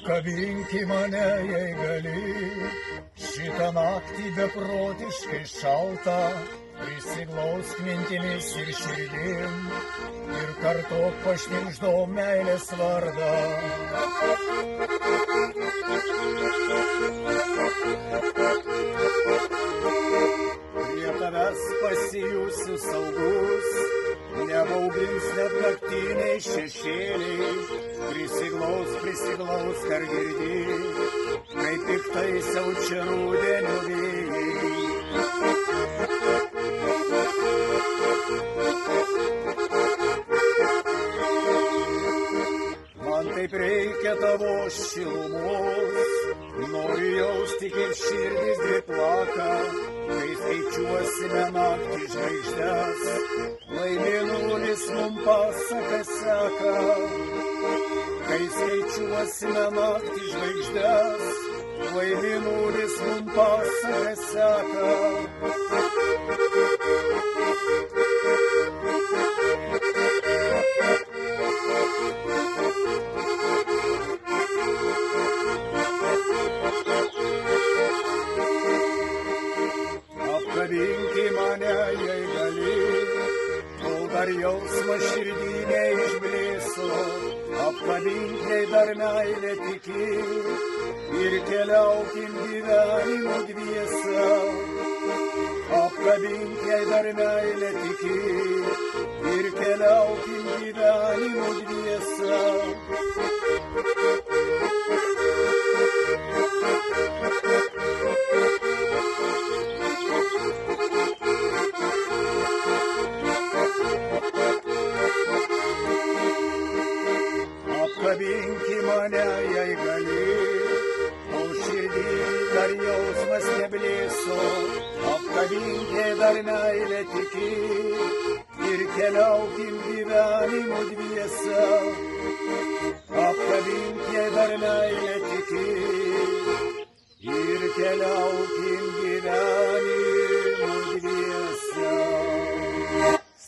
Apkabinki mane, jei gali, šitą naktį beprotiškai šaltą, prisiglausk mintimis ir širdim, ir kartok pašnibždom meilės vardą. Prie tavęs pasijusiu saugus, nebaugins net naktiniai šešėliai, prisiglaus, ar girdi, kai piktai siaučia rudenio vėjai. Man taip reikia tavo šilumos, noriu jausti, kaip širdis dvi plaka, kai skaičiuosime naktį žvaigždes, lai mėnulis mum pasaką seka. Kai skaičiuosime naktį žvaigždes, lai mėnulis mum pasaką seka. Apkabinki mane, jei gali, kol dar jausmas širdį neišblėso. Apkabink, jei dar meilė tiki, ir keliaukim gyvenimo dviese. Apkabink, jei dar meilė tiki, ir keliaukim gyvenimo dviese. Apkabinki mane, jei gali, kol širdį dar jausmas neblėso. Apkabink, jei dar meilė tiki, ir keliaukim gyvenimo dviese.